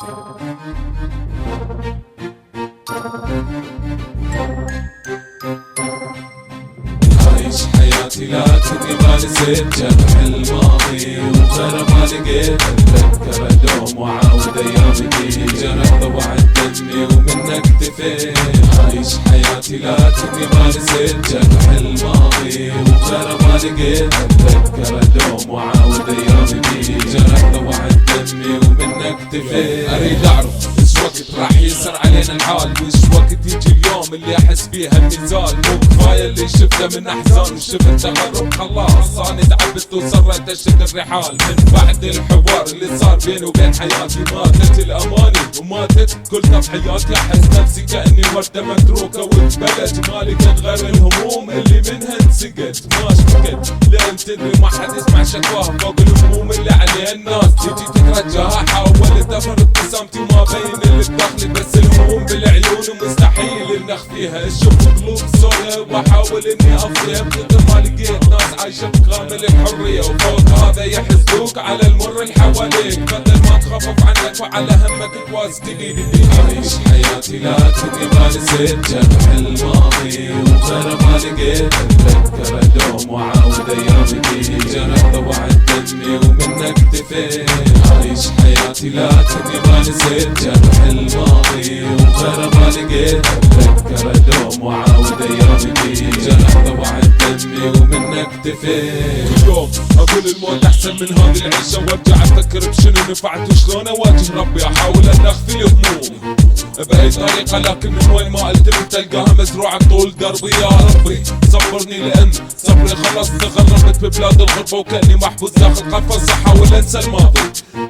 عايش حياتي لكني ما نسيت جرح الماضي وغيره ما لقيت، اتذكر الدوم وعاود ايامي بيه، جرح ضوعت دمي ومنك اكتفيت. عايش حياتي لكني ما نسيت جرح الماضي وغيره ما لقيت، اتذكر الدوم وعاود ايامي بيه، جرح ضوعت دمي ومنك اكتفيت. اريد اعرف وش وقت راح يسر علينا الحال، وش وقت يجي اليوم اللي احس بيها النزال، مو كفايه اللي شفته من احزان وشفت تغرب، خلاص انا تعبت وصرت اشد الرحال. من بعد الحوار اللي صار بيني وبين حياتي ماتت الاماني وماتت كل تضحياتي، احس نفسي كاني ورده متروكه واتبلت، ما لقيت غير الهموم اللي منها انسقت، ما اشتقت لين تدري ما حد يسمع شكواها فوق الهموم اللي عليها الناس تجي تترجاها. حاولت افر ابتسامتي وما بين اللي بداخلي، بس الهموم بالعيون ومستحيل نخفيها. اشوف قلوب سوداء واحاول اني افضيها، بقدر ما لقيت ناس عايشه بكامل الحريه، وفوق هذا يحسدوك على المر اللي حواليك، بدل ما تخفف عنك وعلى همك تواسي ايدي. عايش حياتي لكني ما نسيت جرح الماضي وغيره ما لقيت، اتذكر الدوم وعاود ايامي بيه، جرح ضوعت دمي ومنك اكتفيت. عايش حياتي لكني ما نسيت جرح الماضي وغيره ما لقيت، اتذكر الدوم وعاود ايامي بيه، جرح ضوعت دمي ومنك اكتفيت. اليوم اقول الموت احسن من هذه العيشه، وارجع افكر بشنو نفعت وشلون اواجه ربي، احاول ان اخفي الهموم بأي طريقة، لكن من وين ما التفت تلقاها مزروعة طول دربي. يا ربي صبرني لأن صبري خلص تغربت ببلاد الغربة، وكأني محبوس داخل قفص، أحاول أنسى الماضي،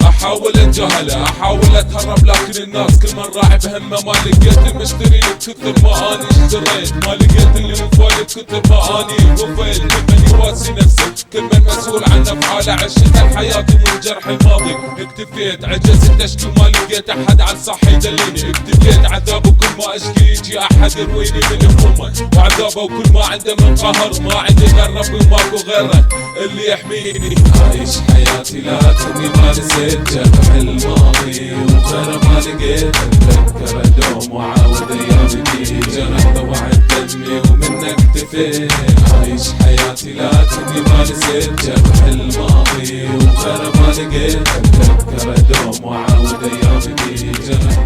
أحاول أتجاهله، أحاول أتهرب، لكن الناس كل من راعي بهمه، ما لقيت المشتري بكثر ما أني اشتريت، ما لقيت اللي وفاي بكثر ما أني وفيت. كل من يواسي نفسه، كل من مسؤول عن أفعاله، عشت الحياة من جرح الماضي اكتفيت، عجزت أشكي وما لقيت أحد على الصح يدليني، اكتفيت عذاب وكل ما اشكي يجي احد يرويني من همومه وعذابه، وكل ما عنده من قهر، ما عندي غير ربي وماكو غيره اللي يحميني. عايش حياتي لكني ما نسيت جرح الماضي وغيره ما لقيت، اتذكر الدوم وعاود ايامي بيه، جرح ضوعت دمي ومنك اكتفيت. عايش حياتي لكني ما نسيت جرح الماضي وغيره ما لقيت، اتذكر الدوم وعاود ايامي بيه، جرح